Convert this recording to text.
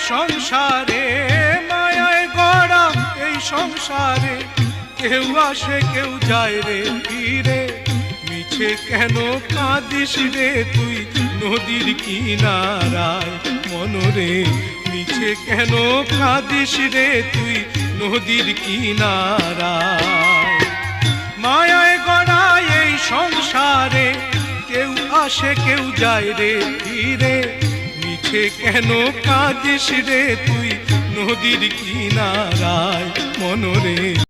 সংসারে, মায়ায় গড়া এই সংসারে, কেউ আসে কেউ যায় রে ফিরে। মিছে কেন কাঁদিস রে তুই নদীর কিনারায় মনরে, মিছে কেন কাঁদিস রে তুই নদীর কিনারায়। মায়ায় গড়া এই সংসারে, কেউ আসে কেউ যায় রে ফিরে। মিছে কেন কাঁদিস রে তুই নদীর কিনারায় মনরে।